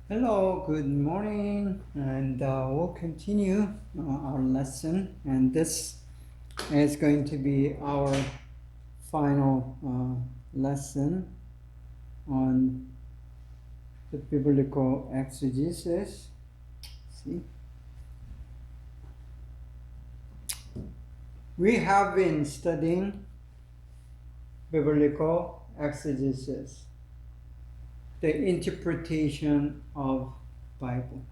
Hello, good morning, and we'll continue our lesson. And this is going to be our final lesson on the biblical exegesis. See, we have been studying biblical exegesis, the interpretation of Bible.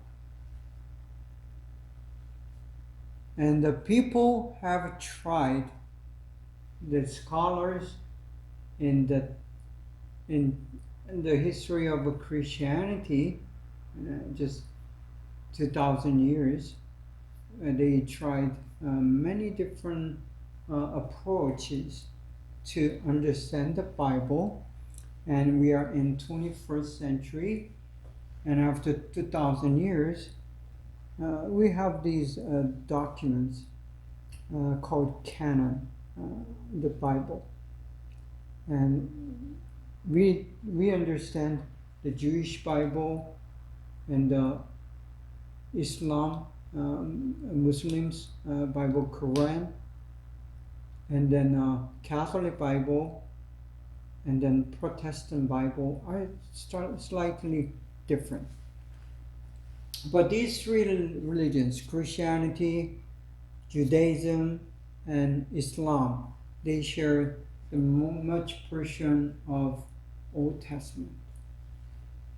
And the people have tried, the scholars in the history of Christianity, just 2,000 years, they tried many different approaches to understand the Bible. And we are in 21st century, and after 2,000 years, we have these documents called canon, the Bible. And we understand the Jewish Bible and the Islam, Muslims Bible, Quran, and then Catholic Bible, and then Protestant Bible are slightly different. But these three religions, Christianity, Judaism, and Islam, they share the much portion of Old Testament.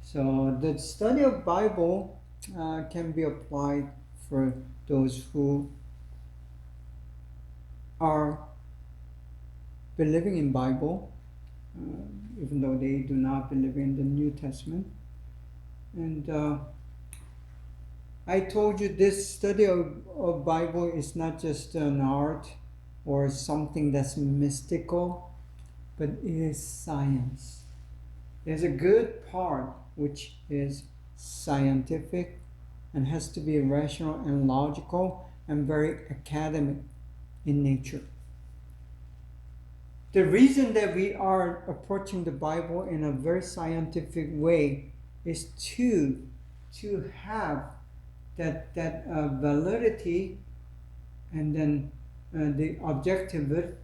So the study of Bible can be applied for those who are believing in Bible, even though they do not believe in the New Testament. And I told you this study of Bible is not just an art or something that's mystical, but it is science. There's a good part which is scientific and has to be rational and logical and very academic in nature. The reason that we are approaching the Bible in a very scientific way is to have that validity and then the objectivity.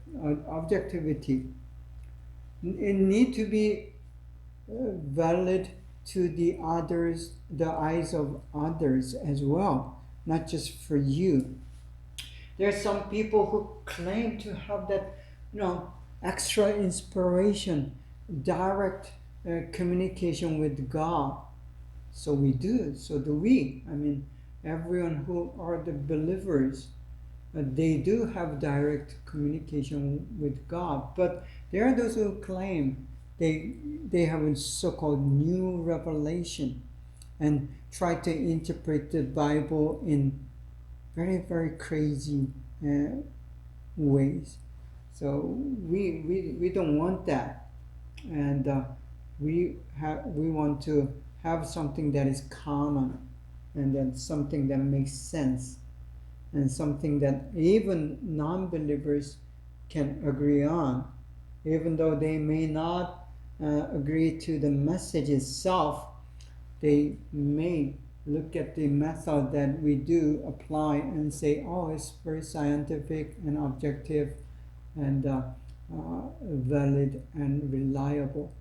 It need to be valid to the others, the eyes of others as well, not just for you. There are some people who claim to have that, extra inspiration, direct communication with God. So we do, so do we. I mean, everyone who are the believers, they do have direct communication with God. But there are those who claim they have a so-called new revelation and try to interpret the Bible in very, very crazy ways. So we don't want that, and we want to have something that is common, and then something that makes sense, and something that even non-believers can agree on, even though they may not agree to the message itself. They may look at the method that we do apply and say, oh, it's very scientific and objective and valid and reliable.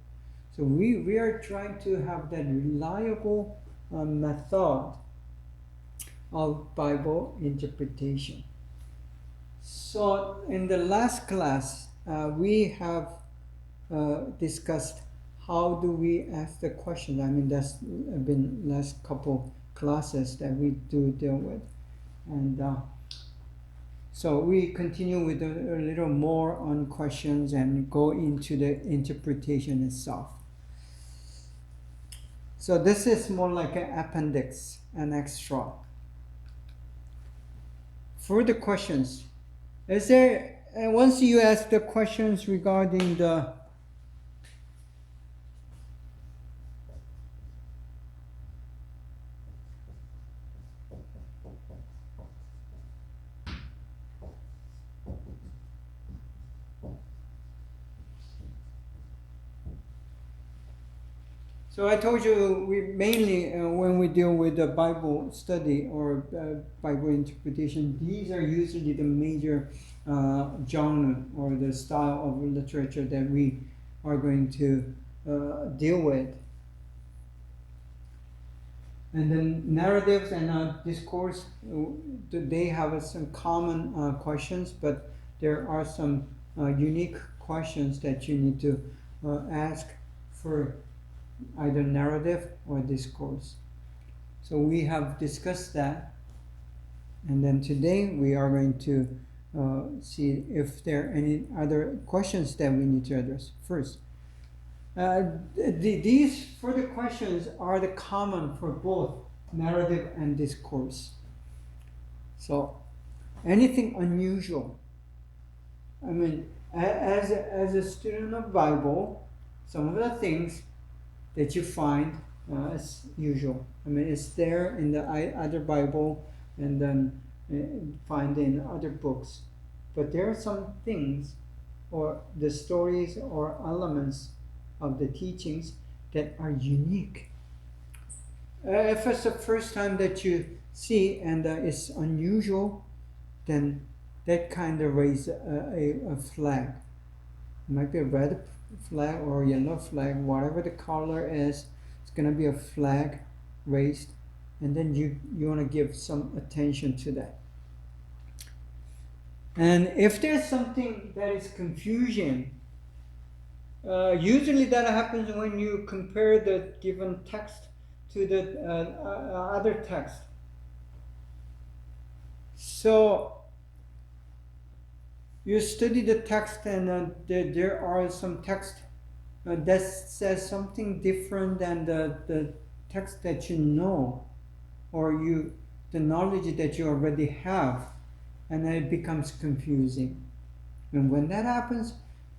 So we are trying to have that reliable method of Bible interpretation. So in the last class, we have discussed how do we ask the question. I mean, that's been last couple classes that we do deal with. And so we continue with a little more on questions and go into the interpretation itself. So this is more like an appendix, an extra. For the questions, is there, once you ask the questions regarding the So I told you we mainly when we deal with the Bible study or Bible interpretation, these are usually the major genre or the style of literature that we are going to deal with. And then narratives and discourse, they have some common questions, but there are some unique questions that you need to ask for either narrative or discourse. So we have discussed that, and then today we are going to see if there are any other questions that we need to address first. These further questions are the common for both narrative and discourse. So anything unusual, I mean, as a student of Bible, some of the things that you find as usual. I mean, it's there in the other Bible and then find in other books. But there are some things or the stories or elements of the teachings that are unique. If it's the first time that you see and it's unusual, then that kind of raises a flag. It might be a red flag or yellow flag, whatever the color is, it's going to be a flag raised, and then you want to give some attention to that. And if there's something that is confusion, usually that happens when you compare the given text to the other text. So you study the text and there are some text that says something different than the text that you know or the knowledge that you already have, and then it becomes confusing. And when that happens,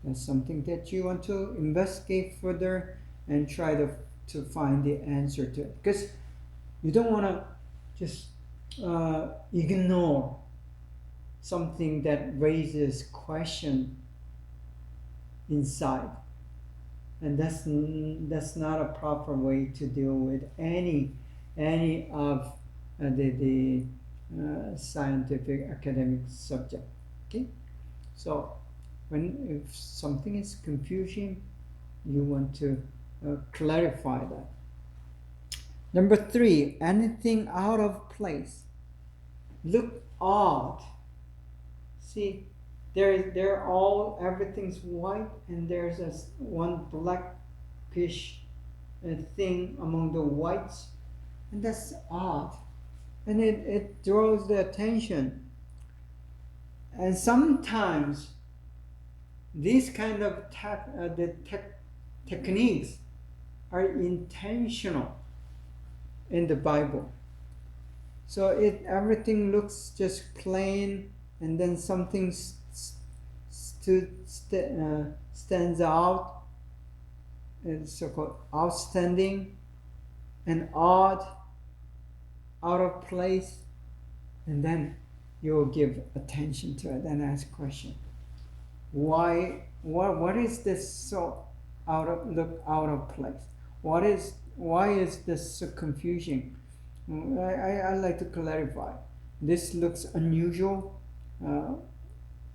that's something that you want to investigate further and try to find the answer to it, because you don't want to just ignore something that raises question inside, and that's not a proper way to deal with any of the scientific academic subject. Okay, so if something is confusing, you want to clarify that. Number 3, anything out of place, look odd. See, everything's white and there's one blackish thing among the whites, and that's odd, and it draws the attention. And sometimes these kind of techniques are intentional in the Bible. So everything looks just plain, and then something stands out, it's so-called outstanding and odd, out of place, and then you'll give attention to it and ask question. What is this so out of place? Why is this so confusing? I like to clarify. This looks unusual.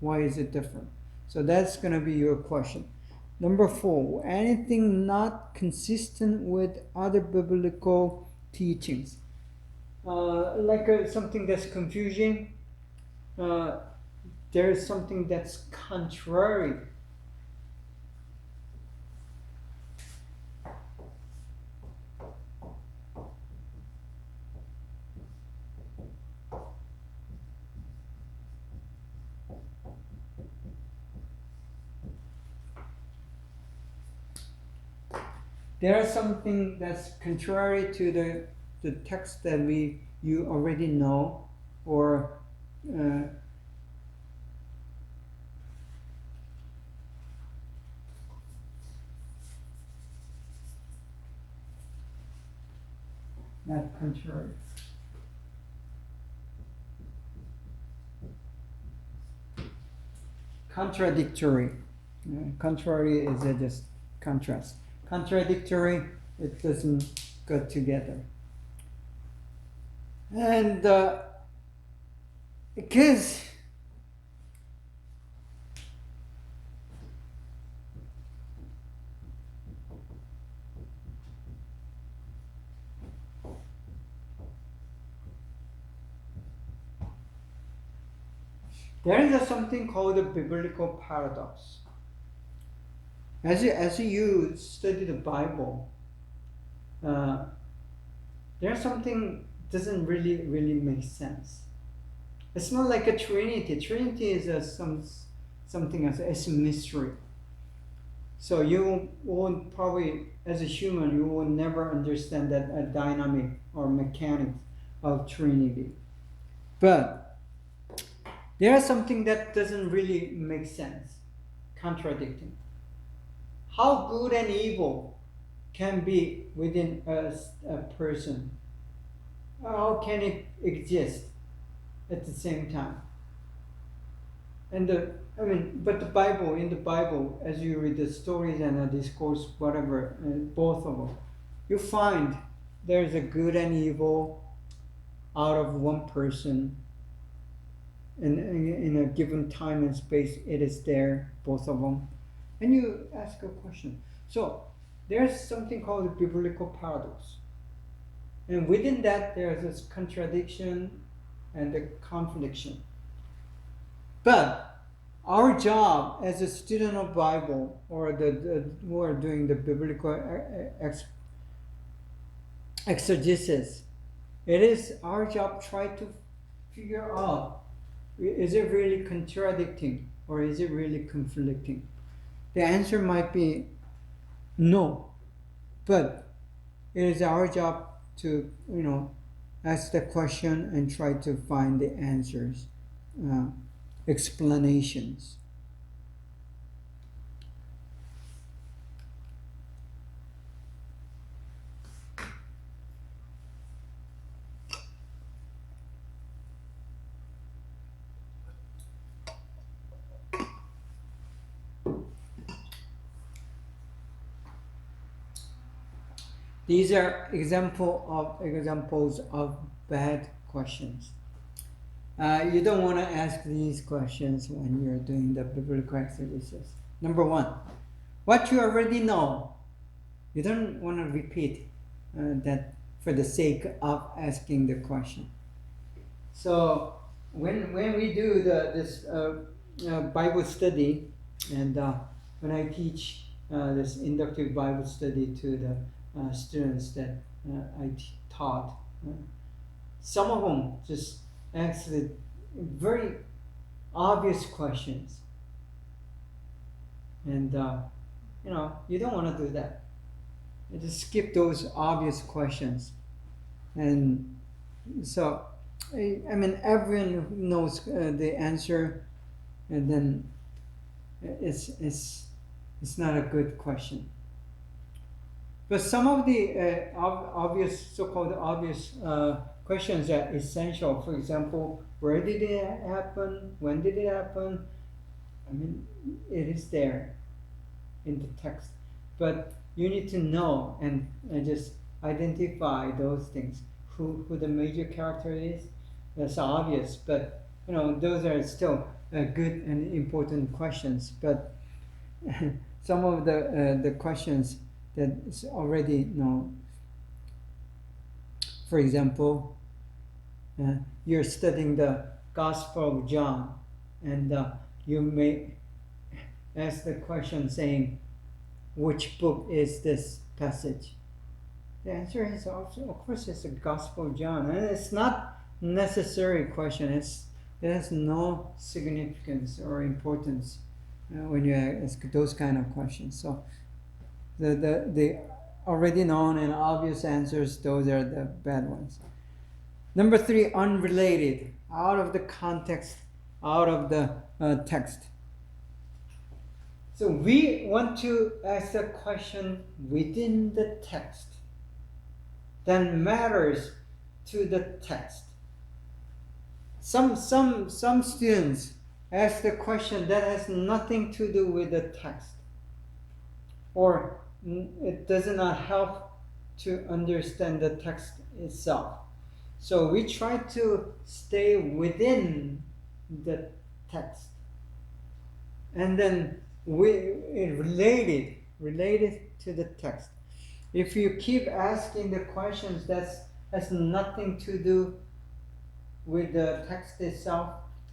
Why is it different? So that's going to be your question. Number 4, anything not consistent with other biblical teachings. Like something that's confusing. There is something that's contrary. There's something that's contrary to the text that you already know, or not contrary. Contradictory. Contrary is just contrast. Contradictory, it doesn't go together. And because there is something called a biblical paradox. As you study the Bible, there's something doesn't really make sense. It's not like a Trinity. Trinity is something else. It's a mystery. So you won't probably, as a human, you will never understand that dynamic or mechanics of Trinity. But there's something that doesn't really make sense, contradicting. How good and evil can be within a person? How can it exist at the same time? And but the Bible, in the Bible, as you read the stories and the discourse, whatever, both of them, you find there's a good and evil out of one person. In a given time and space, it is there, both of them. And you ask a question. So there's something called the biblical paradox. And within that, there's this contradiction and the contradiction. But our job as a student of Bible, or who are doing the biblical exegesis, it is our job try to figure out, is it really contradicting or is it really conflicting? The answer might be no, but it is our job to ask the question and try to find the answers, explanations. These are examples of bad questions. You don't want to ask these questions when you're doing the biblical exegesis. Number one, what you already know, you don't want to repeat that for the sake of asking the question. So when we do this Bible study, and when I teach this inductive Bible study to the students that I taught, some of them just ask the very obvious questions, and you don't want to do that. You just skip those obvious questions. And so everyone knows the answer, and then it's not a good question. But some of the obvious, so-called obvious questions are essential. For example, where did it happen? When did it happen? It is there in the text. But you need to know and just identify those things. Who the major character is, that's obvious. But those are still good and important questions. But some of the questions that's already known. For example, you're studying the Gospel of John, and you may ask the question saying, which book is this passage? The answer is also, of course, it's the Gospel of John. And it's not necessary question. It has no significance or importance when you ask those kind of questions. So the already known and obvious answers, those are the bad ones. Number three, unrelated, out of the context, out of the text. So we want to ask a question within the text that matters to the text. Some students ask the question that has nothing to do with the text, or it does not help to understand the text itself. So we try to stay within the text. And then related to the text. If you keep asking the questions that has nothing to do with the text itself,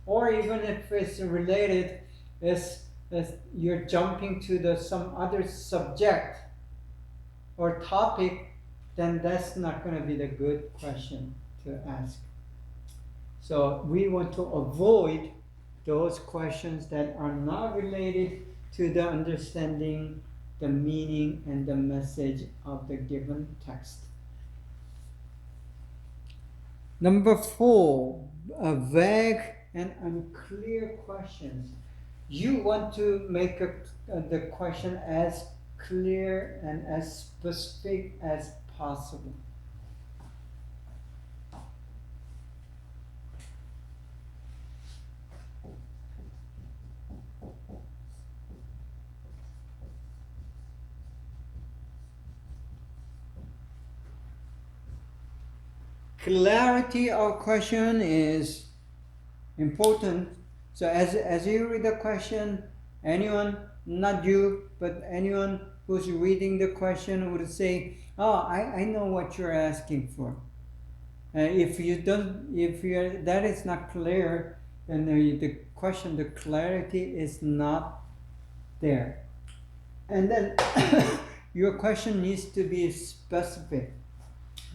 or even if it's related, as you're jumping to some other subject or topic, then that's not going to be the good question to ask. So we want to avoid those questions that are not related to the understanding, the meaning, and the message of the given text. Number 4, vague and unclear questions. You want to make the question as clear and as specific as possible. Clarity of question is important. So as you read the question, anyone, not you, but anyone who's reading the question would say, oh, I know what you're asking for. If that is not clear, then the question, the clarity is not there. And then your question needs to be specific,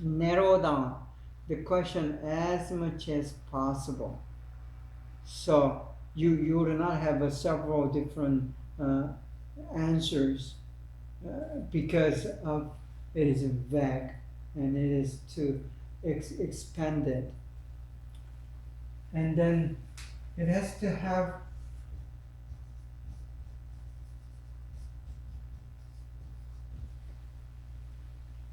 narrow down the question as much as possible. So you would not have several different answers because of it is vague and it is too expanded. And then it has to have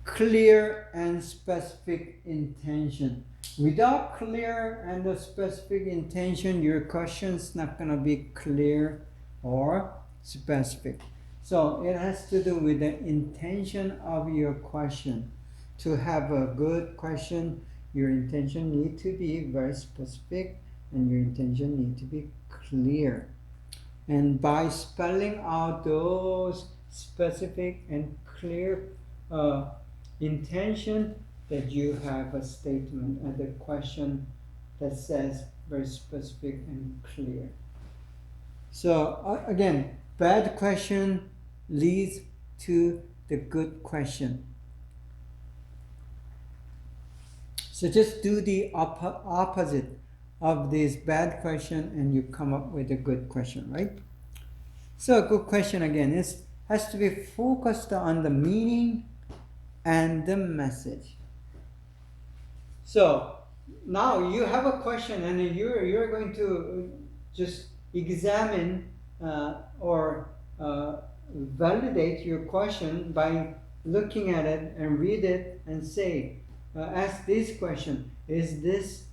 clear and specific intention. Without clear and a specific intention, your question is not going to be clear or specific. So it has to do with the intention of your question. To have a good question, your intention need to be very specific and your intention need to be clear. And by spelling out those specific and clear intention, that you have a statement and a question that says very specific and clear. So again, bad question leads to the good question. So just do the opposite of this bad question and you come up with a good question, right? So a good question again has to be focused on the meaning and the message. So now you have a question and you're going to just examine or validate your question by looking at it and read it and say, ask this question, is this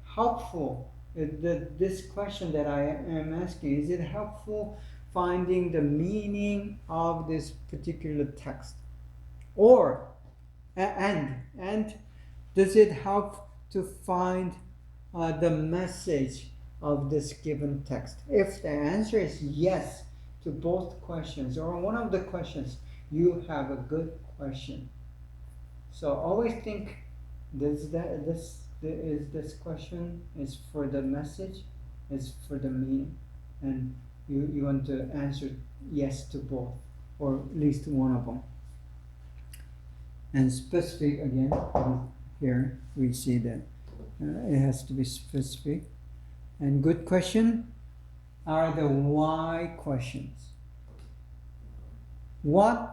helpful? This question that I am asking, is it helpful finding the meaning of this particular text? Or and does it help to find the message of this given text? If the answer is yes to both questions or one of the questions, you have a good question. So always think, this question is for the message, is for the meaning, and you want to answer yes to both, or at least one of them. And specific, again, here we see that it has to be specific. And good question are the why questions. What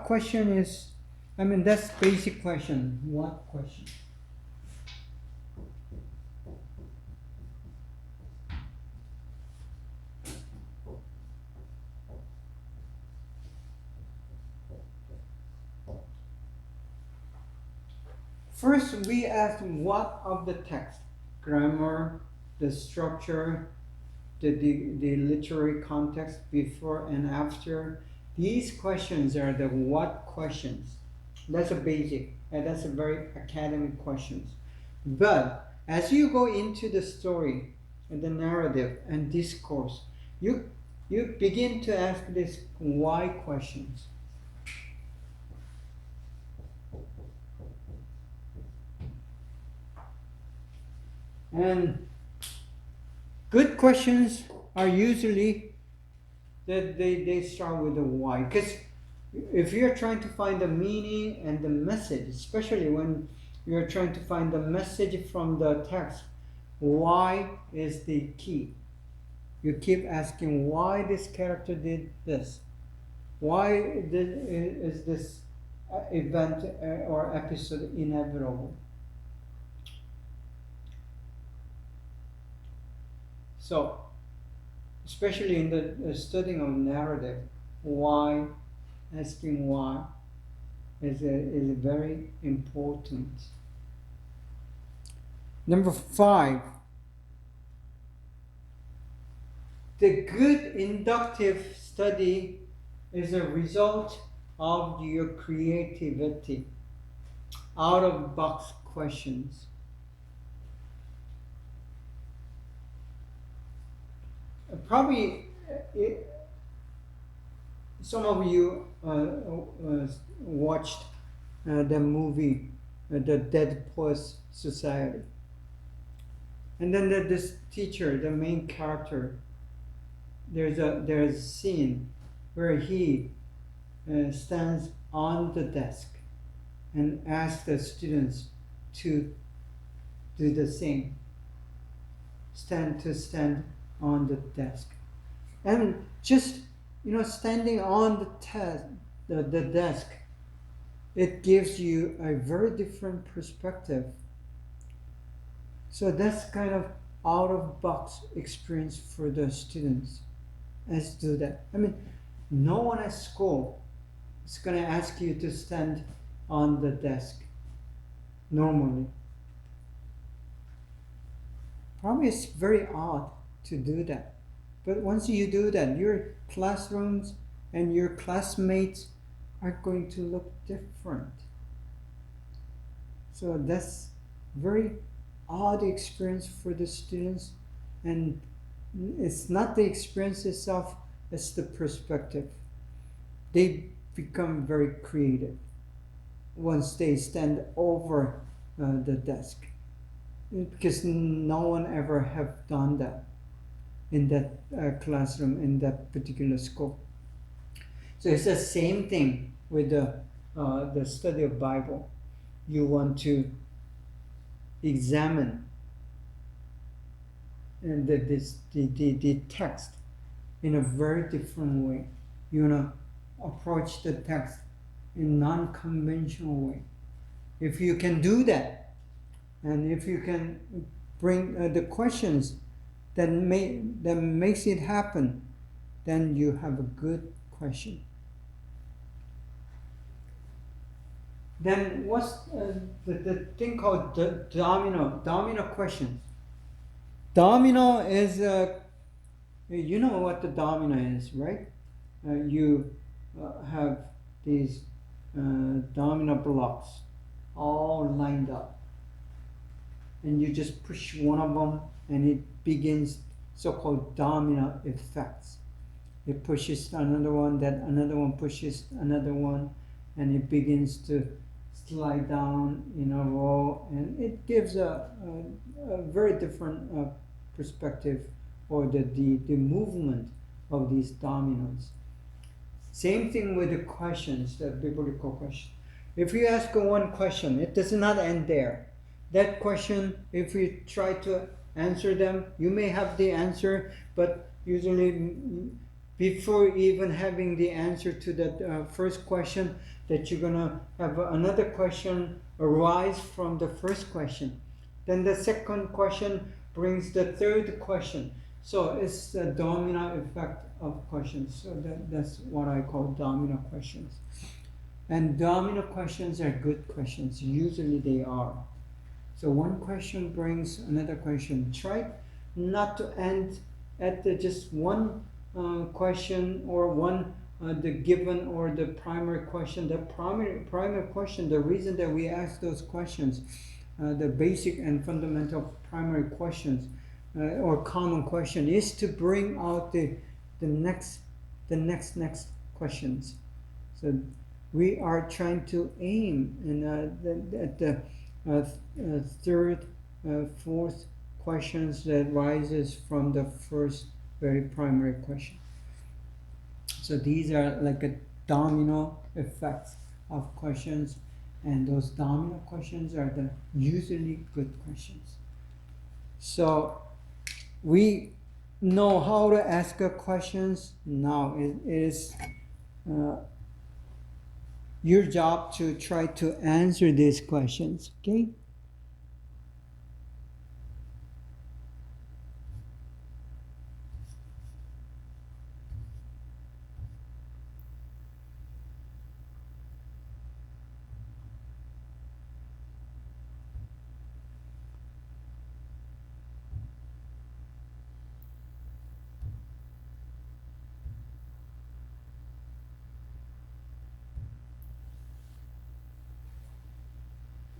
question is, that's basic question. What question? First, we ask what of the text, grammar, the structure, the literary context before and after, These questions are the what questions. That's a basic, and that's a very academic questions. But as you go into the story and the narrative and discourse, you begin to ask these why questions. And good questions are usually that they start with the why. Because if you're trying to find the meaning and the message, especially when you're trying to find the message from the text, why is the key. You keep asking why this character did this. Why is this event or episode inevitable? So, especially in the studying of narrative, why, asking why, is very important. Number 5, the good inductive study is a result of your creativity, out-of-box questions. Probably some of you watched the movie The Dead Poets Society. And then this teacher, the main character, there's a scene where he stands on the desk and asks the students to do the same. Stand on the desk. And just, standing on the desk, it gives you a very different perspective. So that's kind of out-of-box experience for the students. Let's do that. No one at school is going to ask you to stand on the desk normally. Probably it's very odd to do that. But once you do that, your classrooms and your classmates are going to look different. So that's very odd experience for the students, and it's not the experience itself, it's the perspective. They become very creative once they stand over the desk, because no one ever have done that in that classroom in that particular school. So it's the same thing with the study of Bible. You want to examine the text in a very different way. You want to approach the text in a non-conventional way. If you can do that, and if you can bring the questions that makes it happen, then you have a good question. Then what's the thing called domino questions? Domino is, you know what the domino is, right? You have these domino blocks all lined up, and you just push one of them and it begins so-called domino effects. It pushes another one, then another one pushes another one, and it begins to slide down in a row, and it gives a very different perspective, or the movement of these dominoes. Same thing with the questions, the biblical question. If you ask one question, it does not end there. That question, if you try to answer them, you may have the answer, but usually before even having the answer to that first question, that you're gonna have another question arise from the first question. Then the second question brings the third question. So it's a domino effect of questions. So that's what I call domino questions. And domino questions are good questions. Usually they are. So one question brings another question. Try not to end at just one question or one the given or the primary question. The primary question, the reason that we ask those questions, the basic and fundamental primary questions or common question, is to bring out the next questions. So we are trying to aim at the third, fourth questions that rises from the first very primary question. So these are like a domino effects of questions, and those domino questions are the usually good questions. So we know how to ask questions. Now it is your job to try to answer these questions, okay?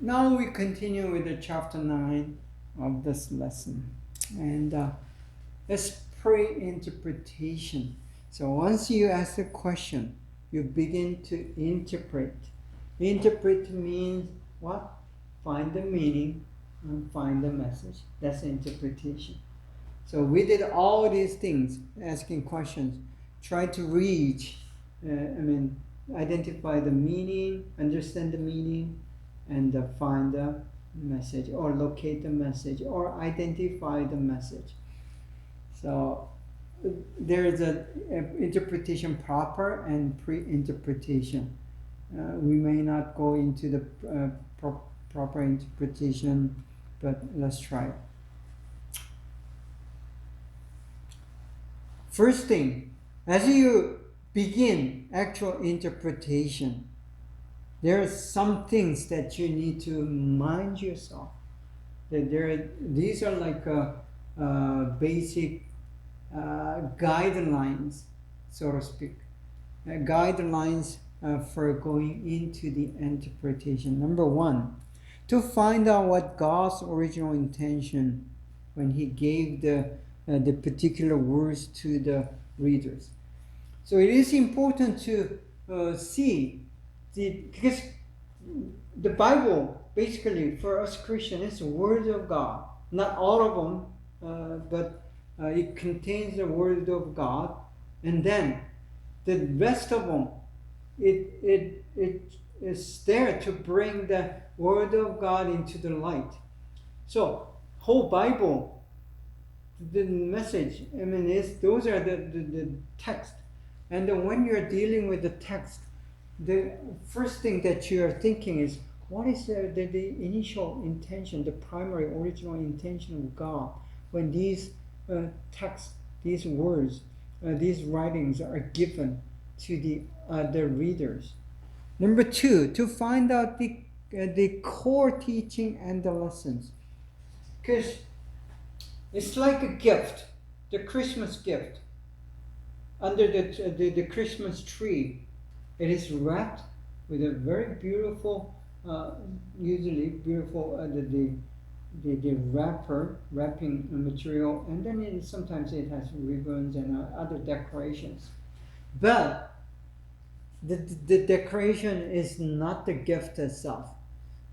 Now we continue with the chapter 9 of this lesson, and it's pre-interpretation. So once you ask a question, you begin to interpret. Interpret means what? Find the meaning and find the message. That's interpretation. So we did all these things, asking questions, try to reach, identify the meaning, understand the meaning, and find the message, or locate the message, or identify the message. So there is an interpretation proper and pre-interpretation. We may not go into the proper interpretation, but let's try it. First thing, as you begin actual interpretation, there are some things that you need to mind yourself. That these are like basic guidelines, so to speak. Guidelines for going into the interpretation. Number one, to find out what God's original intention when He gave the particular words to the readers. So it is important to see. Because the Bible, basically, for us Christians, is the Word of God. Not all of them, but it contains the Word of God. And then the rest of them, it is there to bring the Word of God into the light. So, whole Bible, the message, those are the text. And then when you're dealing with the text, the first thing that you are thinking is, what is the initial intention, the primary original intention of God when these texts, these words, these writings are given to the readers. Number two, to find out the core teaching and the lessons. Because it's like a gift, the Christmas gift. Under the Christmas tree, it is wrapped with a very beautiful, usually beautiful, the wrapping material, and then sometimes it has ribbons and other decorations. But the decoration is not the gift itself.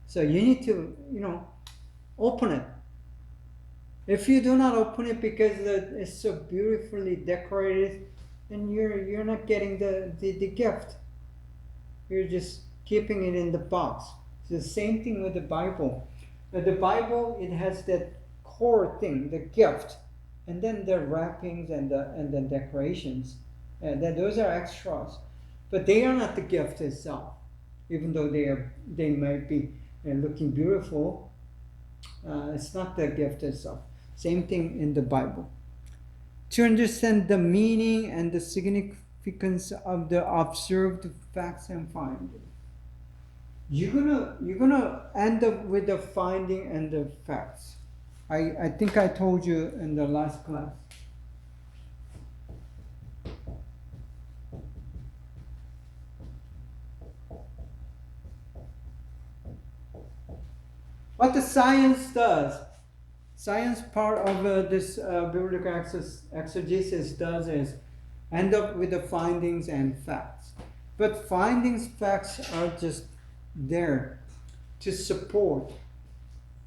So you need to, open it. If you do not open it because it's so beautifully decorated, then you're not getting the gift. You're just keeping it in the box. It's the same thing with the Bible. The Bible, it has that core thing, the gift, and then the wrappings and the decorations. Those are extras, but they are not the gift itself. Even though they might be looking beautiful, it's not the gift itself. Same thing in the Bible. To understand the meaning and the significance of the observed facts and findings, you're gonna end up with the finding and the facts. I think I told you in the last class. What the science does, science part of this biblical exegesis does is end up with the findings and facts. But findings, facts are just there to support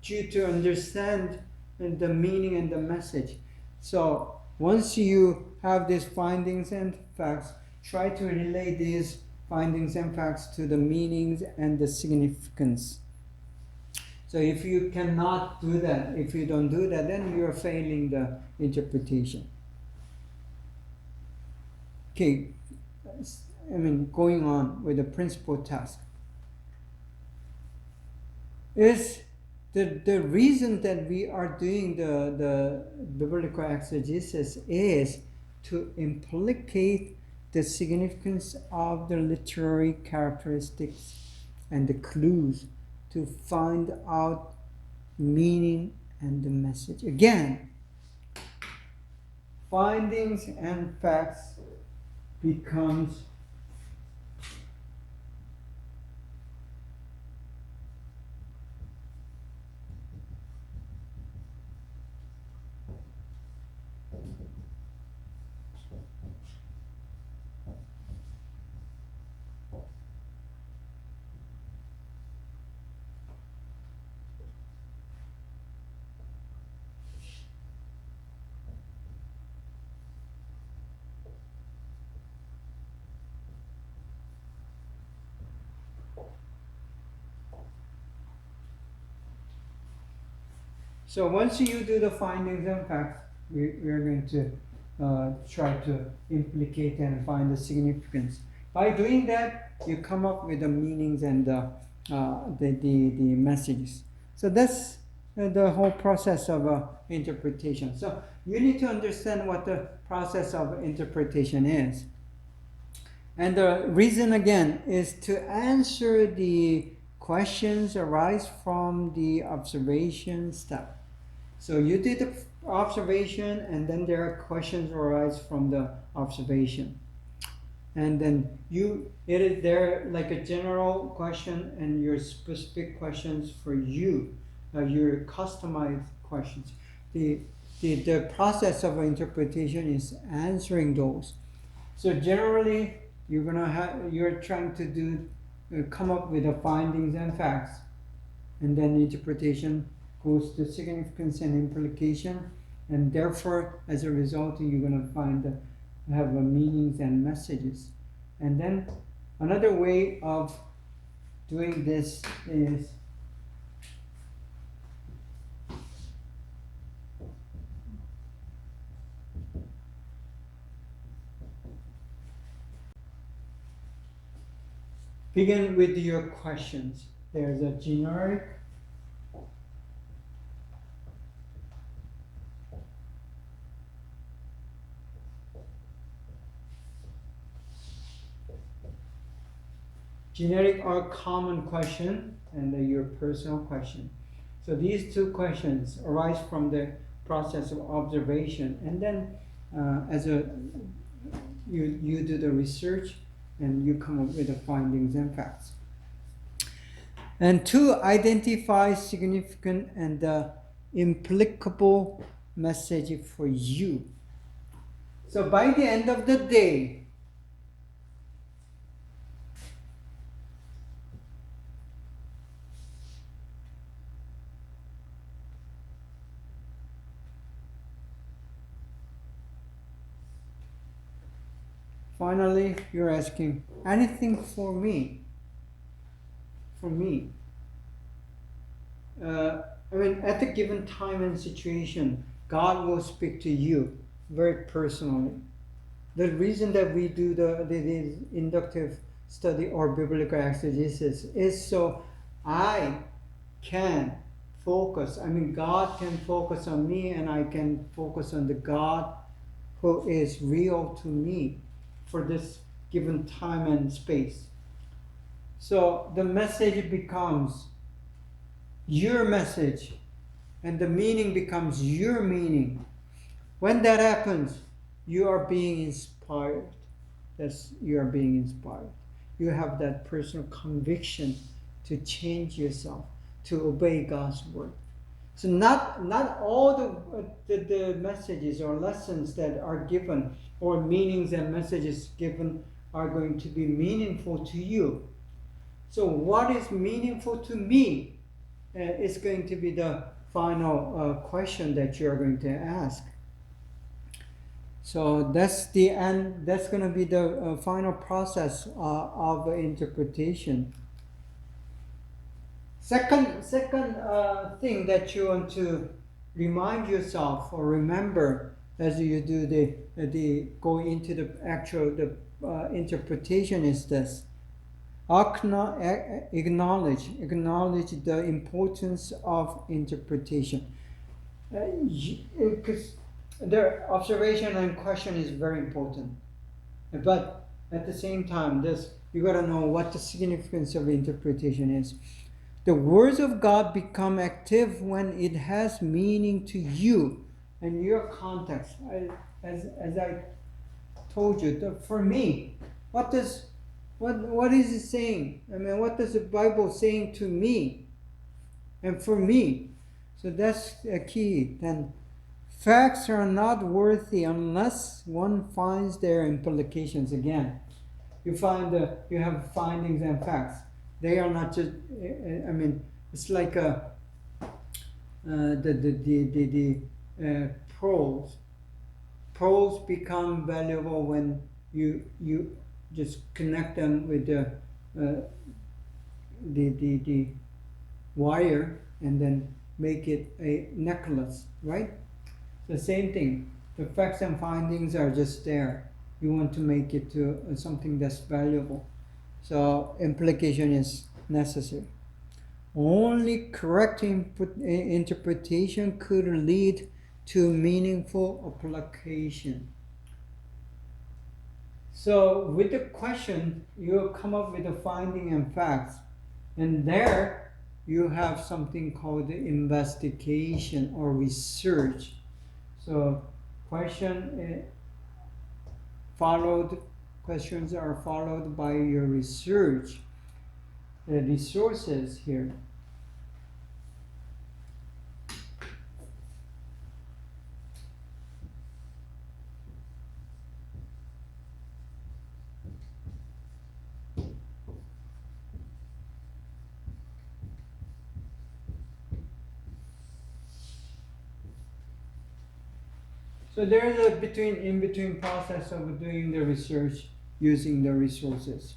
you to understand the meaning and the message. So once you have these findings and facts, try to relate these findings and facts to the meanings and the significance. So if you cannot do that, if you don't do that, then you are failing the interpretation. Okay, going on with the principal task. Is the reason that we are doing the biblical exegesis is to implicate the significance of the literary characteristics and the clues to find out meaning and the message. Again, findings and facts becomes so once you do the findings and facts, we are going to try to implicate and find the significance. By doing that, you come up with the meanings and the messages. So that's the whole process of interpretation. So you need to understand what the process of interpretation is. And the reason again is to answer the questions arise from the observation step. So you did the observation, and then there are questions arise from the observation. And then it is there like a general question and your specific questions for you, your customized questions. The process of interpretation is answering those. So generally, you're trying to come up with the findings and facts, and then interpretation goes to significance and implication, and therefore, as a result, you're going to have meanings and messages. And then another way of doing this is begin with your questions. There's a generic, or common question, and your personal question. So these two questions arise from the process of observation, and then you do the research and you come up with the findings and facts. And to identify significant and implicable message for you. So by the end of the day, finally, you're asking, anything for me? For me. At the given time and situation, God will speak to you very personally. The reason that we do the inductive study or biblical exegesis is so I can focus. God can focus on me, and I can focus on the God who is real to me for this given time and space. So the message becomes your message, and the meaning becomes your meaning. When that happens, you are being inspired. You are being inspired. You have that personal conviction to change yourself. to obey God's word. So not all the messages or lessons that are given or meanings and messages given are going to be meaningful to you. So what is meaningful to me is going to be the final question that you're going to ask. So that's the end. That's going to be the final process of interpretation. Second thing that you want to remind yourself or remember as you do the go into the actual interpretation is this: acknowledge the importance of interpretation. Because the observation and question is very important, but at the same time, you got to know what the significance of interpretation is. The words of God become active when it has meaning to you and your context. As I told you, for me, what is it saying? I mean, what does the Bible saying to me and for me? So that's a key. Then facts are not worthy unless one finds their implications. Again, you have findings and facts. They are not just. I mean, it's like the pearls. Pearls become valuable when you just connect them with the wire and then make it a necklace, right? The same thing. The facts and findings are just there. You want to make it to something that's valuable. So implication is necessary. Only correct interpretation could lead to meaningful application. So with the question, you come up with the finding and facts. And there you have something called the investigation or research. So questions are followed by your research. The resources here. So there is a in-between process of doing the research using the resources.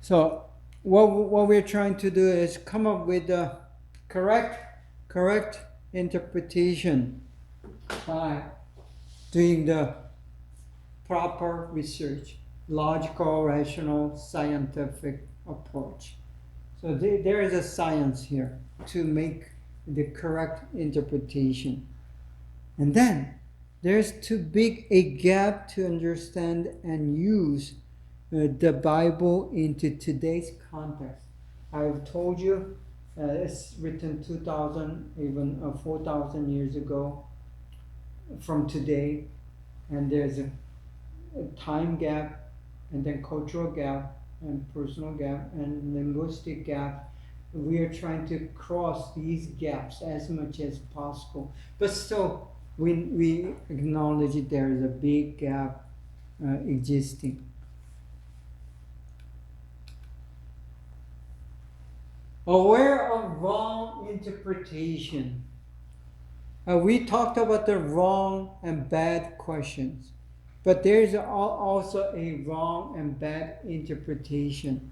So what we're trying to do is come up with the correct interpretation by doing the proper research, logical, rational, scientific approach. So there is a science here to make the correct interpretation. And then there's too big a gap to understand and use the Bible into today's context. I've told you it's written 2,000, even 4,000 years ago from today, and there's a time gap, and then cultural gap, and personal gap, and linguistic gap. We are trying to cross these gaps as much as possible, but still we acknowledge that there is a big gap existing. Aware of wrong interpretation. We talked about the wrong and bad questions, but there is also a wrong and bad interpretation.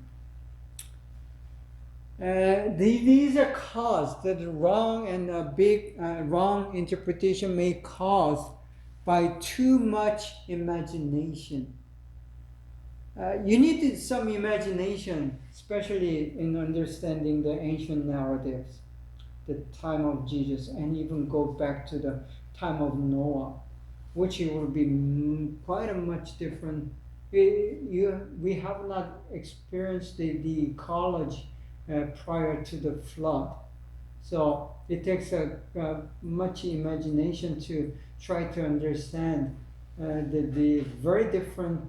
These are caused, that the wrong and big wrong interpretation may cause by too much imagination. You need some imagination, especially in understanding the ancient narratives, the time of Jesus, and even go back to the time of Noah, which it will be quite a much different. We have not experienced the ecology prior to the flood, so it takes much imagination to try to understand the very different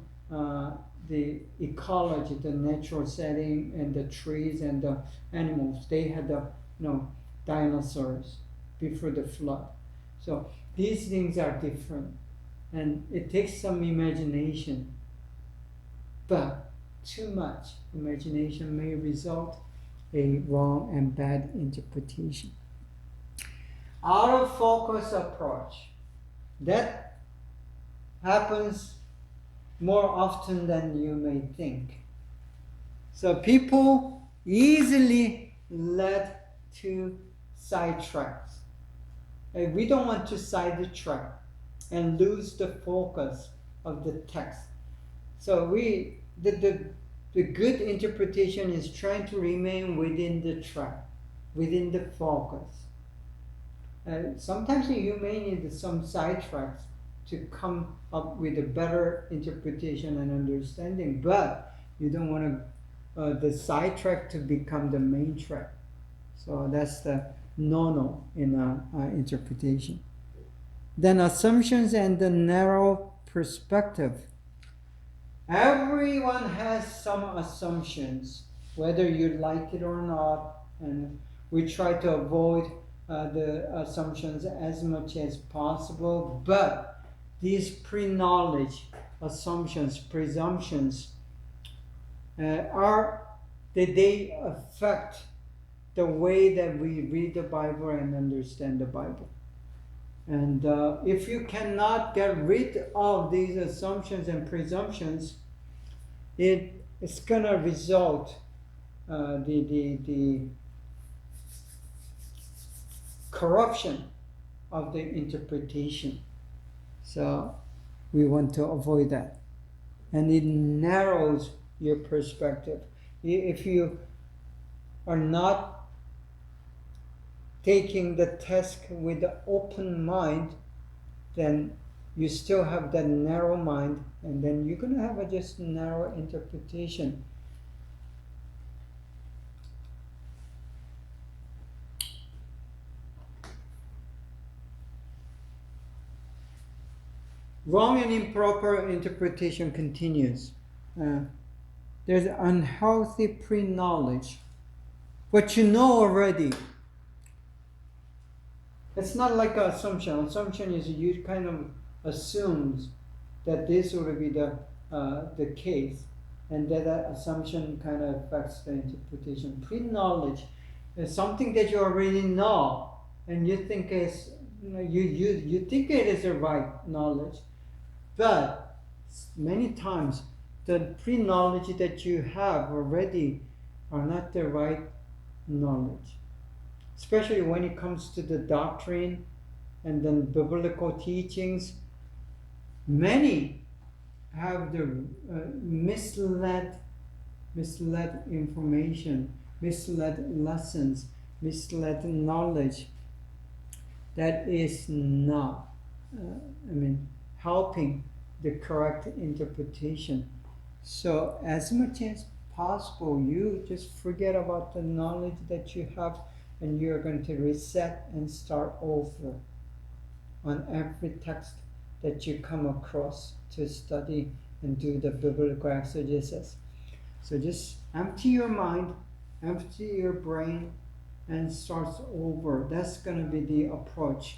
the ecology, the natural setting, and the trees and the animals. They had the dinosaurs before the flood. So these things are different, and it takes some imagination. But too much imagination may result a wrong and bad interpretation. Out of focus approach, that happens more often than you may think. So people easily led to sidetracks. We don't want to sidetrack and lose the focus of the text. So the good interpretation is trying to remain within the track, within the focus. Sometimes you may need some sidetracks to come up with a better interpretation and understanding, but you don't want the sidetrack to become the main track. So that's the no in interpretation. Then assumptions and the narrow perspective. Everyone has some assumptions, whether you like it or not, and we try to avoid the assumptions as much as possible, but these pre-knowledge assumptions, presumptions, they affect the way that we read the Bible and understand the Bible. And if you cannot get rid of these assumptions and presumptions, it's gonna result the corruption of the interpretation. So we want to avoid that, and it narrows your perspective. If you are not taking the test with the open mind, then you still have that narrow mind, and then you're going to have a just narrow interpretation. Wrong and improper interpretation continues. There's unhealthy pre-knowledge. What you know already. It's not like an assumption. Assumption is you kind of assumes that this will be the case, and that assumption kind of affects the interpretation. Pre-knowledge is something that you already know, and you think is you think it is the right knowledge, but many times the pre-knowledge that you have already are not the right knowledge. Especially when it comes to the doctrine and then biblical teachings, many have the misled information, misled lessons, misled knowledge that is not, helping the correct interpretation. So as much as possible, you just forget about the knowledge that you have, and you're going to reset and start over on every text that you come across to study and do the biblical exegesis. So just empty your mind, empty your brain, and start over. That's going to be the approach.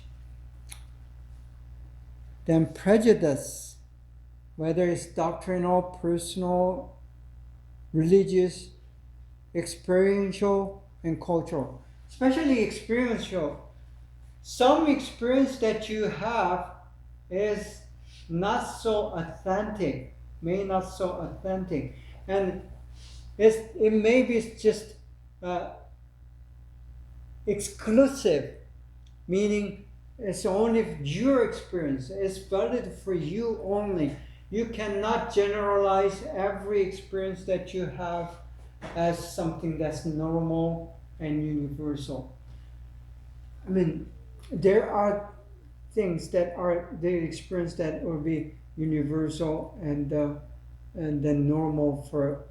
Then prejudice, whether it's doctrinal, personal, religious, experiential, and cultural. Especially experiential. Some experience that you have is not so authentic, and it may be just exclusive, meaning it's only your experience. It's valid for you only. You cannot generalize every experience that you have as something that's normal and universal. There are things that are the experience that will be universal and then normal for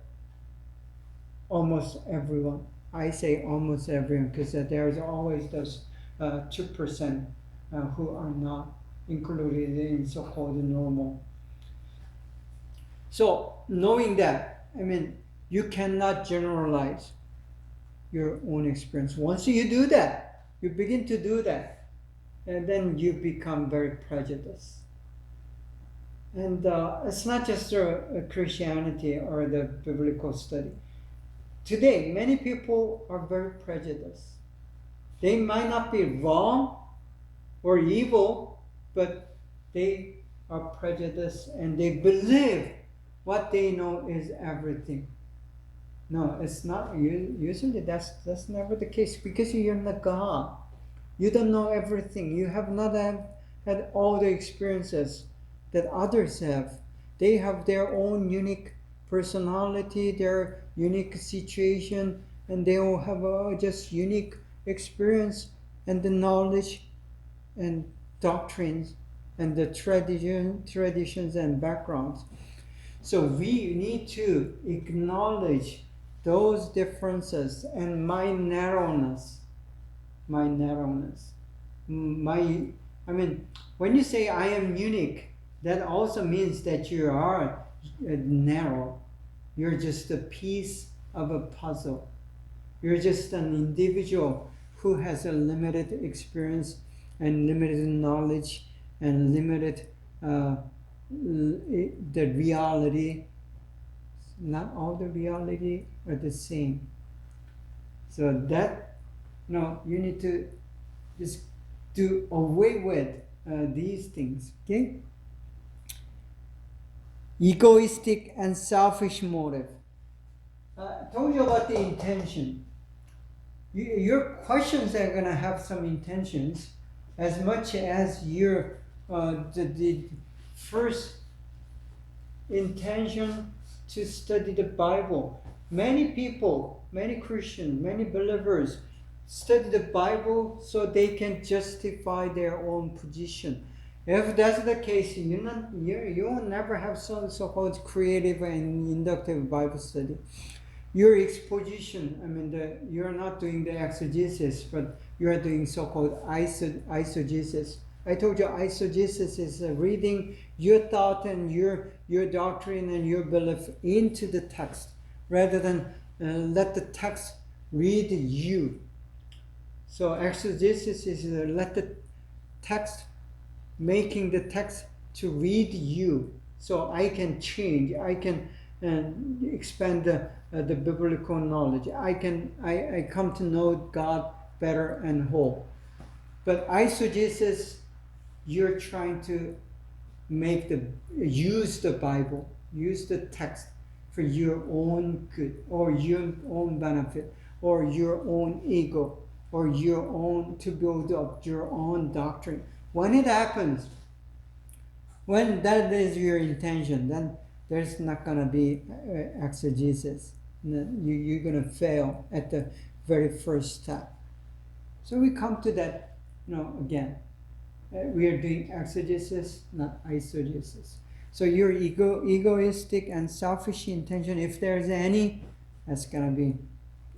almost everyone. I say almost everyone because there's always those 2% who are not included in so-called normal. So knowing that, I mean, you cannot generalize your own experience. Once you do that, you begin to do that, and then you become very prejudiced. And it's not just a Christianity or the biblical study. Today, many people are very prejudiced. They might not be wrong or evil, but they are prejudiced and they believe what they know is everything. No, it's not. Usually that's never the case, because you're not God. You don't know everything. You have not had all the experiences that others have. They have their own unique personality, their unique situation, and they all have a just unique experience and the knowledge and doctrines and the traditions and backgrounds. So we need to acknowledge those differences and my narrowness. I mean, when you say I am unique, that also means that you are narrow. You're just a piece of a puzzle. You're just an individual who has a limited experience and limited knowledge and limited the reality. Not all the reality are the same. So that, you need to just do away with these things, okay? Egoistic and selfish motive. I told you about the intention. Your questions are going to have some intentions, as much as your the first intention to study the Bible. Many people, many Christians, many believers study the Bible so they can justify their own position. If that's the case, you will never have so-called creative and inductive Bible study. Your exposition, I mean, you're not doing the exegesis, but you're doing so-called eisegesis. I told you eisegesis is reading your thought and your doctrine and your belief into the text, rather than let the text read you. So exegesis is let the text, making the text to read you, so I can change, I can expand the biblical knowledge. I come to know God better and whole. But eisegesis, you're trying to use the Bible, use the text for your own good, or your own benefit, or your own ego, or your own, to build up your own doctrine. When it happens, when that is your intention, then there's not going to be exegesis. You're going to fail at the very first step. So we come to that, again. We are doing exegesis, not eisegesis. So your egoistic and selfish intention, if there's any, it's going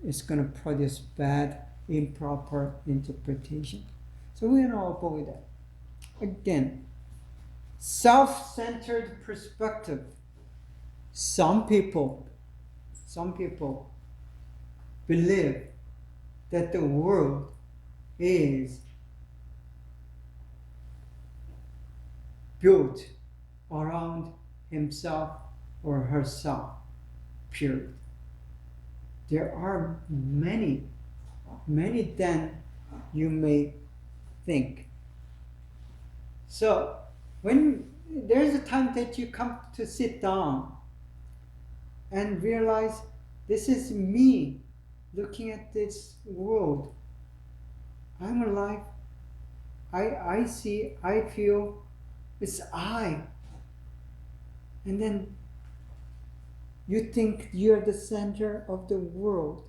to produce bad, improper interpretation. So we want to avoid that. Again, self-centered perspective. Some people believe that the world is built around himself or herself, period. There are many than you may think. So when there's a time that you come to sit down and realize, this is me looking at this world. I'm alive. I see, I feel, it's I. And then you think you're the center of the world.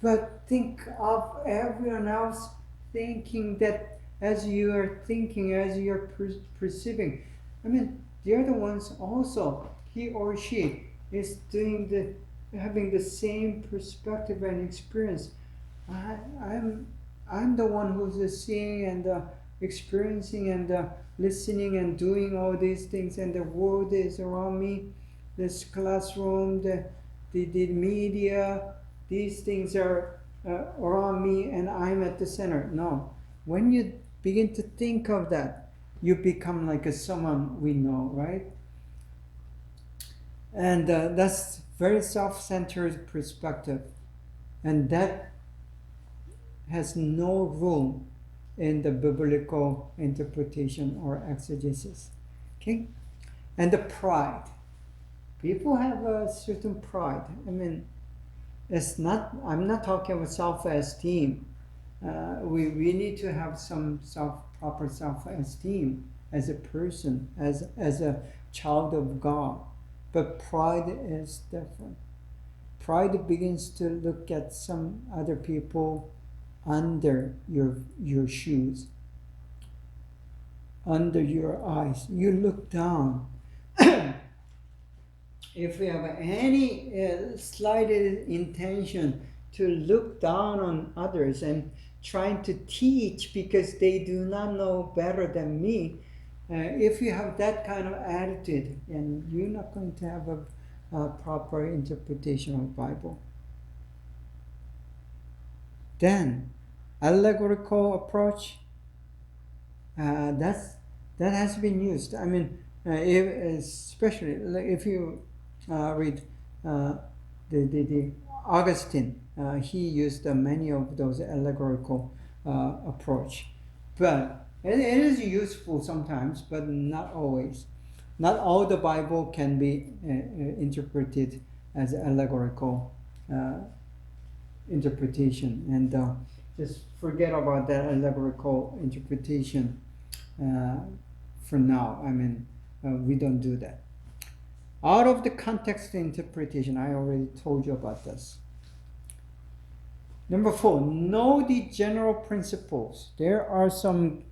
But think of everyone else thinking that as you are thinking, as you're perceiving. I mean, they're the ones also, he or she is having the same perspective and experience. I'm the one who's seeing and experiencing and listening and doing all these things, and the world is around me. this classroom, the media, these things are around me and I'm at the center. No. When you begin to think of that, you become like a someone we know, right? And that's very self-centered perspective. And that has no room in the biblical interpretation or exegesis. Okay? And the pride. People have a certain pride. I mean, I'm not talking about self-esteem. We need to have some proper self-esteem as a person, as a child of God. But pride is different. Pride begins to look at some other people under your shoes, under your eyes. You look down. If we have any slight intention to look down on others and trying to teach because they do not know better than me, if you have that kind of attitude, and you're not going to have a proper interpretation of the Bible. Then, allegorical approach, that has been used. I mean, especially if you read the Augustine, he used many of those allegorical approach, but it is useful sometimes, but not always. Not all the Bible can be interpreted as allegorical interpretation, and just forget about that allegorical interpretation for now. I mean, we don't do that. Out of the context interpretation, I already told you about this. Number 4, know the general principles. There are some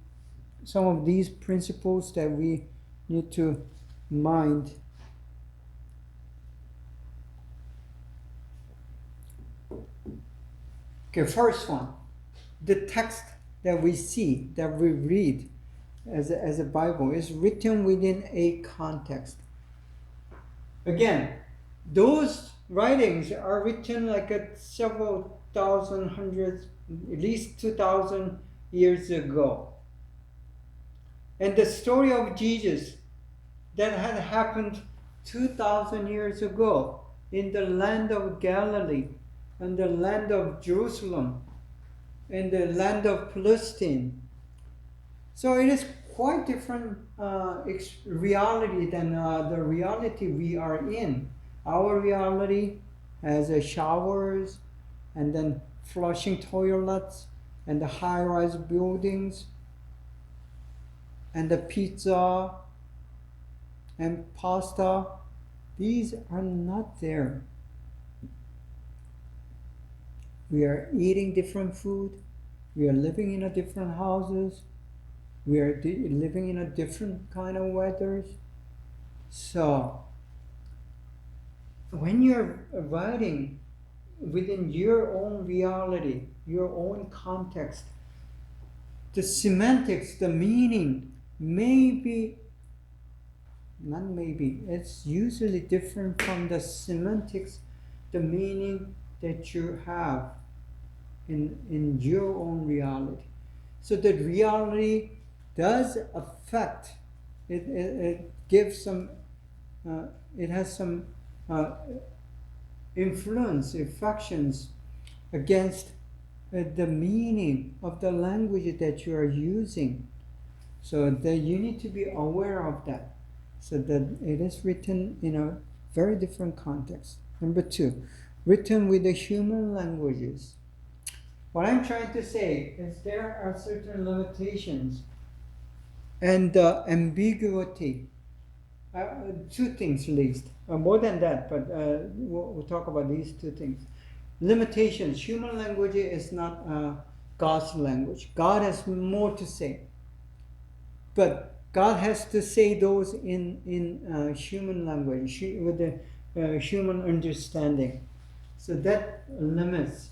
of these principles that we need to mind. Okay, first one, the text that we see, that we read as a Bible is written within a context. Again, those writings are written like several thousand, hundreds, at least 2,000 years ago. And the story of Jesus that had happened 2,000 years ago in the land of Galilee, in the land of Jerusalem, in the land of Palestine. So it is quite different reality than the reality we are in. Our reality has showers, and then flushing toilets, and the high-rise buildings, and the pizza and pasta. These are not there. We are eating different food. We are living in a different houses. We are living in a different kind of weathers. So, when you're writing within your own reality, your own context, the semantics, the meaning, it's usually different from the semantics, the meaning that you have in your own reality. So the reality does affect, it gives some, it has some influence, affections against the meaning of the language that you are using. So that you need to be aware of that, so that it is written in a very different context. Number 2, written with the human languages. What I'm trying to say is there are certain limitations and ambiguity. 2 things at least, more than that, but we'll talk about these 2 things. Limitations. Human language is not God's language. God has more to say, but God has to say those in human language, with the human understanding. So that limits.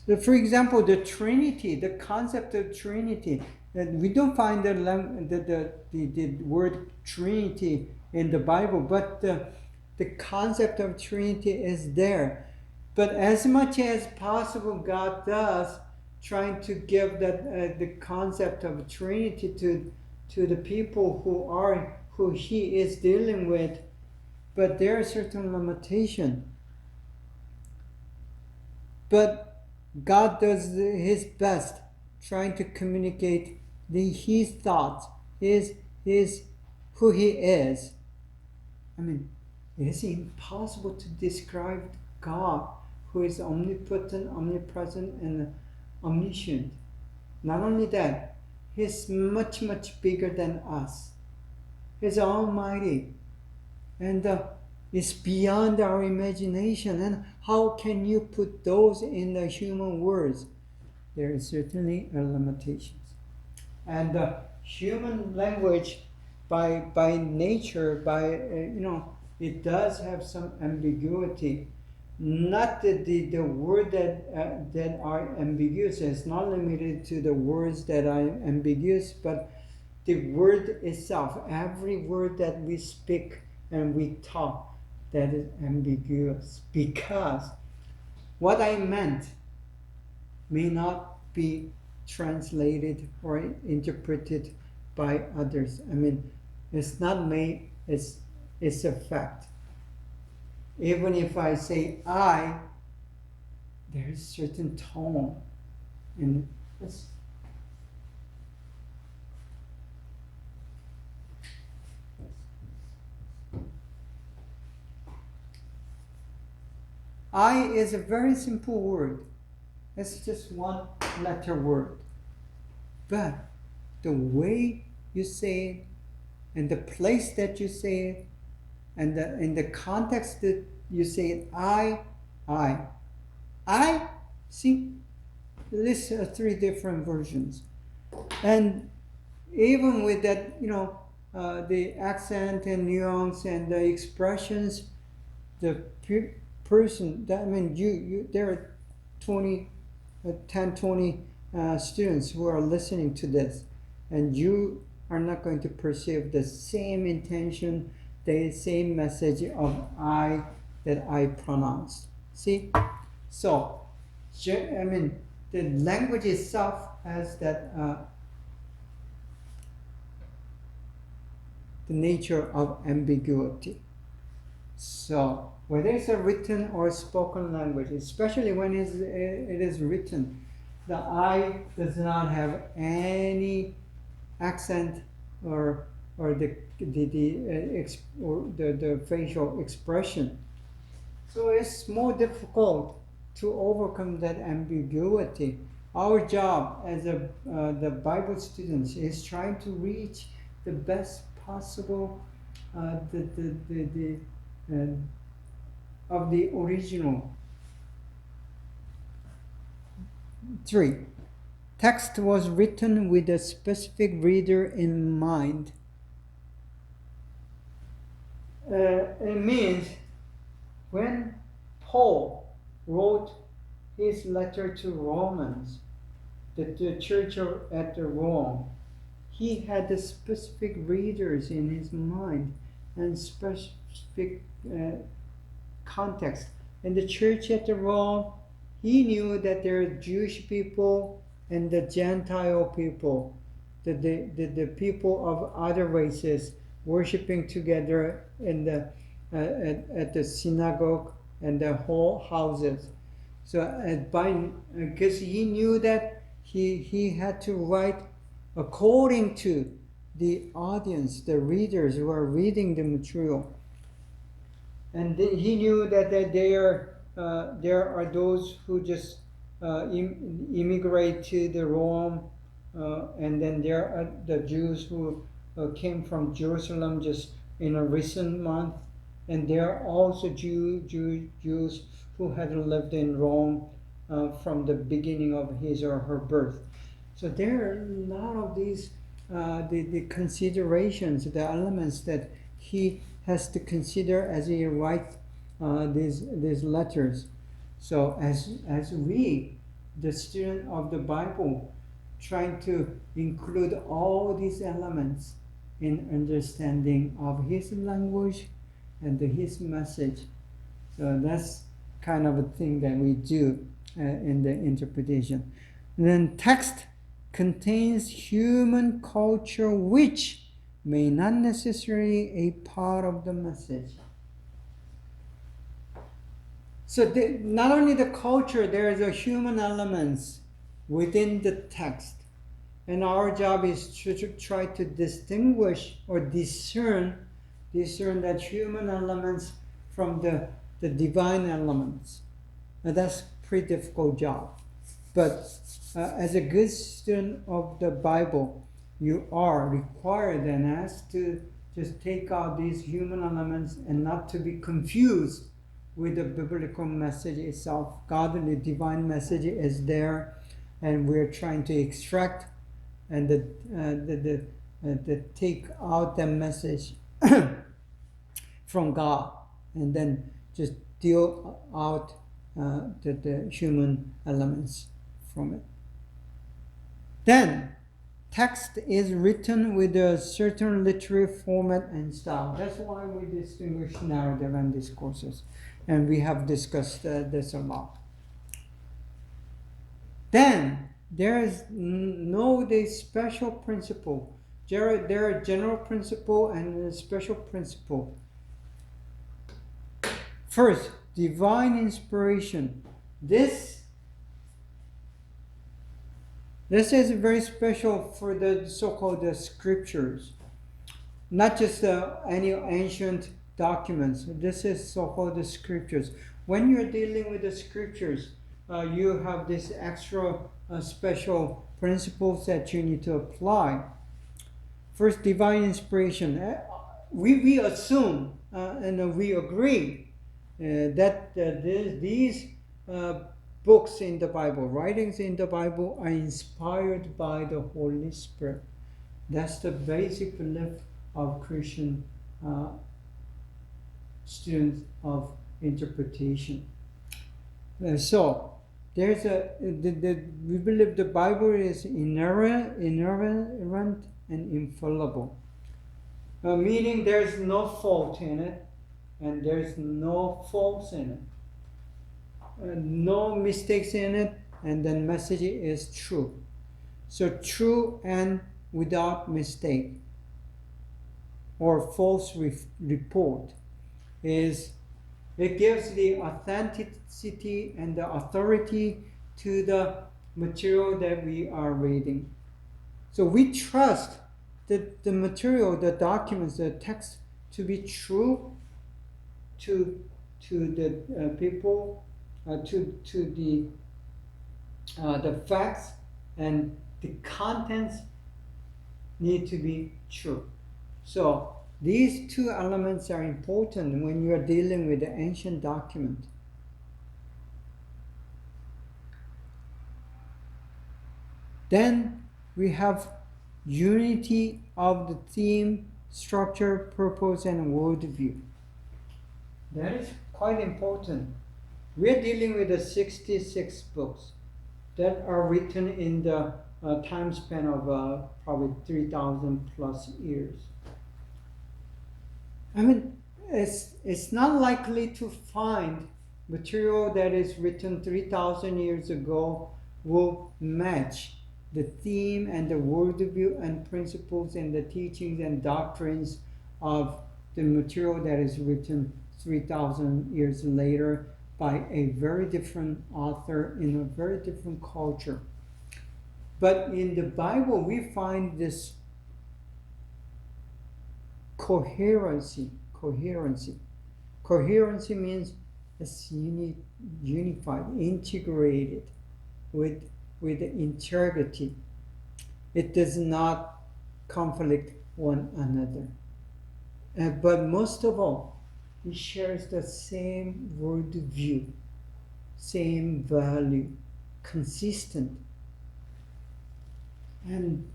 So for example, the Trinity, the concept of Trinity, that we don't find the word Trinity in the Bible, but the concept of Trinity is there. But as much as possible, God does trying to give that the concept of Trinity to the people who He is dealing with. But there are certain limitations. But God does His best, trying to communicate His thoughts, His who He is. I mean, it is impossible to describe God, who is omnipotent, omnipresent, and omniscient. Not only that, He's much, much bigger than us. He's almighty. And it's beyond our imagination. And how can you put those in the human words? There is certainly limitations. And human language, by nature, it does have some ambiguity. Not the word that are ambiguous. It's not limited to the words that are ambiguous, but the word itself. Every word that we speak and we talk, that is ambiguous, because what I meant may not be translated or interpreted by others. I mean, it's not made, it's a fact. Even if I say I, there is certain tone. And it's, I is a very simple word. It's just one letter word. But the way you say it, and the place that you say it, and in the context that you say it, I, see, list 3 different versions. And even with that, the accent and nuance and the expressions, the person, that, I mean, you there are 20 students who are listening to this, and you are not going to perceive the same intention, the same message of I that I pronounced. See? So, I mean, the language itself has that the nature of ambiguity. So, whether it's a written or spoken language, especially when it is written, the I does not have any accent or the facial expression. So it's more difficult to overcome that ambiguity. Our job as the Bible students is trying to reach the best possible of the original. 3. Text was written with a specific reader in mind. It means when Paul wrote his letter to Romans, the church at Rome, he had the specific readers in his mind and specific context. In the church at Rome, he knew that there are Jewish people and the Gentile people, the people of other races worshiping together in at the synagogue and the whole houses. So because he knew that he had to write according to the audience, the readers who are reading the material. And he knew that there are those who just immigrate to the Rome, and then there are the Jews who came from Jerusalem just in a recent month, and there are also Jews who had lived in Rome from the beginning of his or her birth. So there are a lot of these the considerations, the elements that he has to consider as he writes these letters. So as we, the student of the Bible, trying to include all these elements in understanding of his language and his message. So that's kind of a thing that we do in the interpretation. And then text contains human culture which may not necessarily a part of the message. So not only the culture, there is a human elements within the text. And our job is to try to distinguish or discern that human elements from the divine elements. And that's a pretty difficult job. But as a good student of the Bible, you are required and asked to just take out these human elements and not to be confused with the biblical message itself. God and the divine message is there, and we're trying to extract and take out the message from God, and then just deal out the human elements from it. Then, text is written with a certain literary format and style. That's why we distinguish narrative and discourses. And we have discussed this a lot. Then, there is no special principle. There are general principle and a special principle. First, divine inspiration. This is very special for the so-called scriptures, not just any ancient documents. This is so-called scriptures. When you're dealing with the scriptures, you have this extra special principles that you need to apply. First, divine inspiration. We assume and we agree that these books in the Bible, writings in the Bible, are inspired by the Holy Spirit. That's the basic belief of Christian students of interpretation. So there's we believe the Bible is inerrant and infallible, meaning there's no fault in it and there's no faults in it. No mistakes in it, and the message is true. So true and without mistake or false report is, it gives the authenticity and the authority to the material that we are reading. So we trust that the material, the documents, the text to be true to the people, to the facts, and the contents need to be true. So these two elements are important when you are dealing with the ancient document. Then we have unity of the theme, structure, purpose, and worldview. That is quite important. We're dealing with the 66 books that are written in the time span of probably 3,000 plus years. I mean, it's not likely to find material that is written 3,000 years ago will match the theme and the worldview and principles and the teachings and doctrines of the material that is written 3,000 years later by a very different author in a very different culture. But in the Bible, we find this coherency. Coherency means it's unified, integrated with integrity. It does not conflict one another. But most of all, it shares the same worldview, same value, consistent. And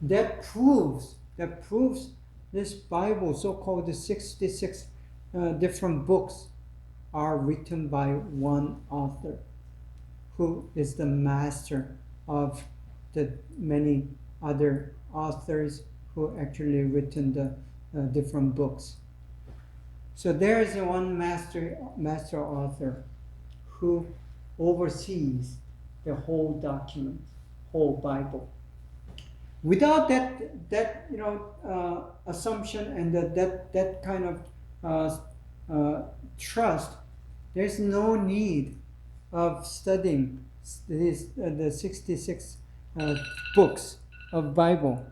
that proves this Bible, so-called the 66 different books, are written by one author, who is the master of the many other authors who actually written the different books. So there is one master author who oversees the whole document, whole Bible. Without that assumption and that kind of trust, there's no need of studying the 66 books of Bible.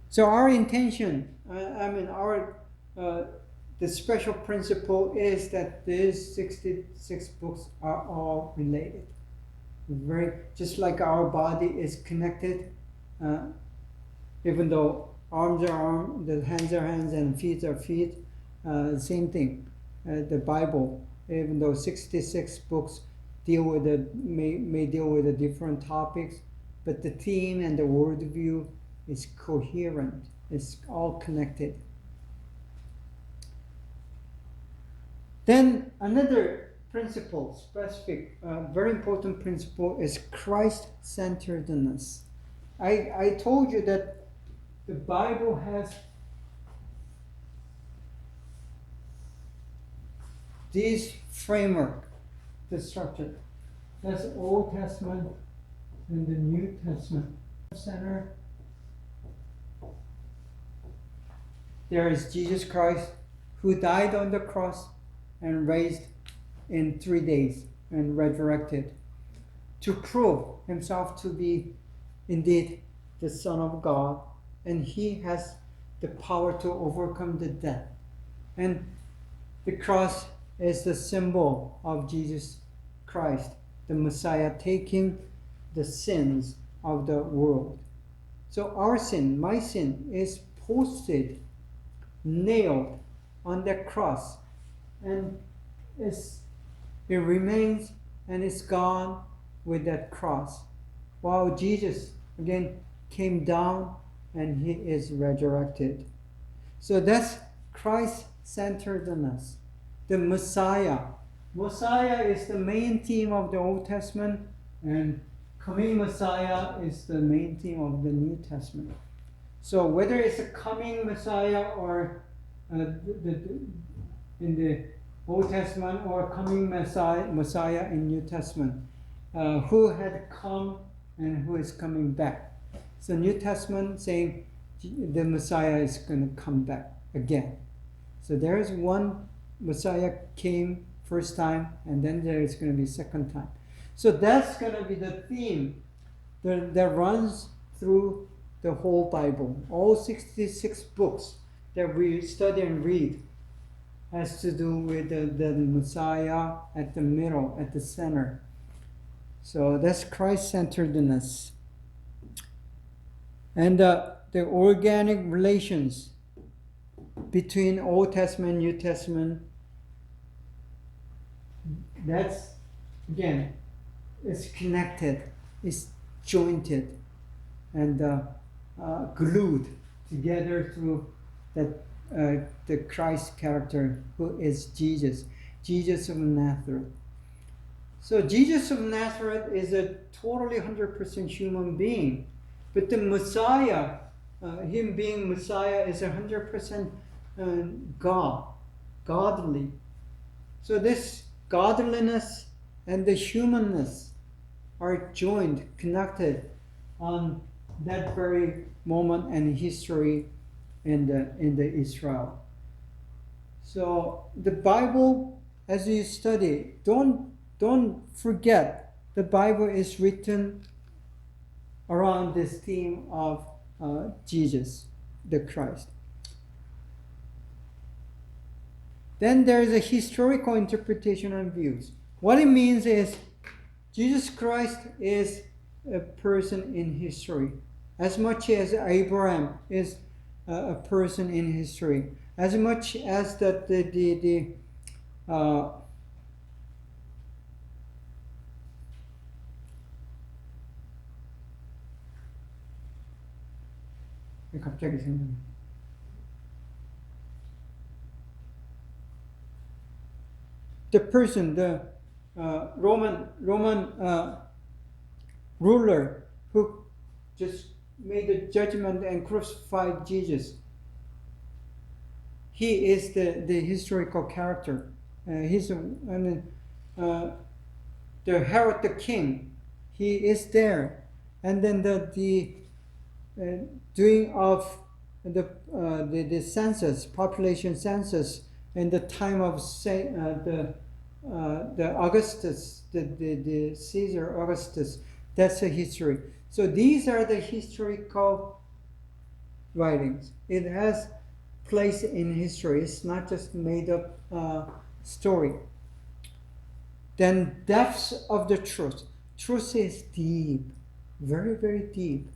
So our intention, the special principle is that these 66 books are all related. Just like our body is connected, even though arms are arms, the hands are hands, and feet are feet, same thing. The Bible, even though 66 books may deal with the different topics, but the theme and the worldview is coherent. It's all connected. Then another principle, specific, very important principle, is Christ-centeredness. I told you that the Bible has this framework, the structure. That's Old Testament and the New Testament. Center. There is Jesus Christ, who died on the cross and raised in 3 days and resurrected to prove himself to be indeed the Son of God, and he has the power to overcome the death. And the cross is the symbol of Jesus Christ, the Messiah, taking the sins of the world. So our sin, my sin, is posted, nailed on the cross, and it remains and is gone with that cross, while Jesus again came down and he is resurrected. So that's Christ-centeredness. The Messiah is the main theme of the Old Testament, and coming Messiah is the main theme of the New Testament. So whether it's a coming Messiah or in the Old Testament, or coming Messiah in New Testament, who had come and who is coming back. So New Testament saying the Messiah is going to come back again. So there is one Messiah came first time, and then there is going to be second time. So that's going to be the theme that runs through the whole Bible. All 66 books that we study and read has to do with the Messiah at the middle, at the center. So that's Christ-centeredness. And the organic relations between Old Testament and New Testament, that's, again, it's connected, it's jointed, and glued together through that the Christ character, who is Jesus of Nazareth. So Jesus of Nazareth is a totally 100% human being, but the Messiah, him being Messiah, is 100% godly. So this godliness and the humanness are joined, connected on that very moment and history in the Israel. So the Bible, as you study, don't forget the Bible is written around this theme of Jesus, the Christ. Then there is a historical interpretation and views. What it means is Jesus Christ is a person in history, as much as Abraham is a person in history, as much as that the 갑자기 생각나. The person, the Roman ruler who just made a judgment and crucified Jesus. He is the historical character. The Herod the king. He is there, and then the doing of the census, population census, in the time of the Augustus, the Caesar Augustus. That's a history. So these are the historical writings. It has place in history. It's not just made up story. Then depths of the truth. Truth is deep, very, very deep.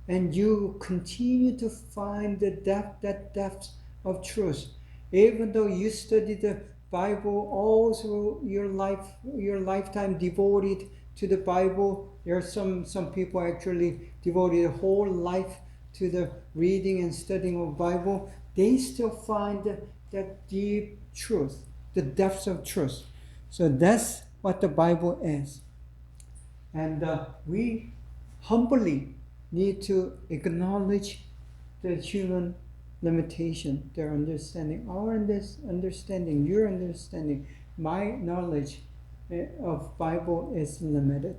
And you continue to find that depth of truth. Even though you study the Bible all through your lifetime devoted to the Bible, there are some people actually devoted a whole life to the reading and studying of Bible. They still find that deep truth, the depths of truth. So that's what the Bible is. And we humbly need to acknowledge the human limitation, their understanding, our understanding, your understanding. My knowledge of Bible is limited.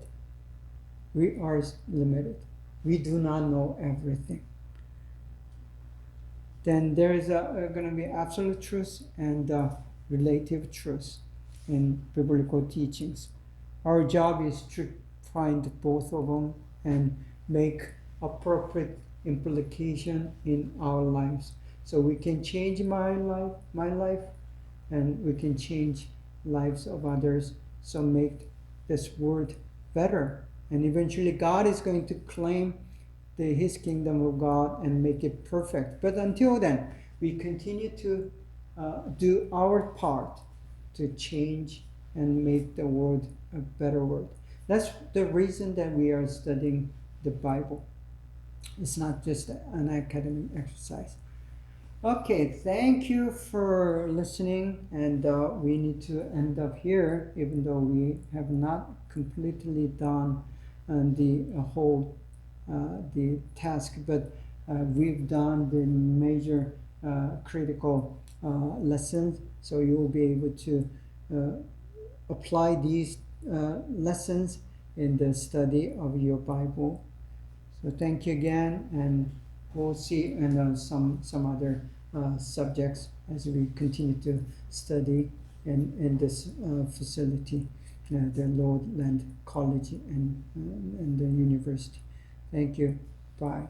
We are limited. We do not know everything. Then there is going to be absolute truth and relative truth in biblical teachings. Our job is to find both of them and make appropriate implication in our lives. So we can change my life, and we can change lives of others. So make this world better. And eventually God is going to claim his kingdom of God and make it perfect. But until then, we continue to do our part to change and make the world a better world. That's the reason that we are studying the Bible. It's not just an academic exercise. Okay, thank you for listening, and we need to end up here, even though we have not completely done the whole the task, but we've done the major critical lessons, so you will be able to apply these lessons in the study of your Bible. So thank you again, and we'll see in some other subjects as we continue to study in this facility, the Lordland College and the university. Thank you. Bye.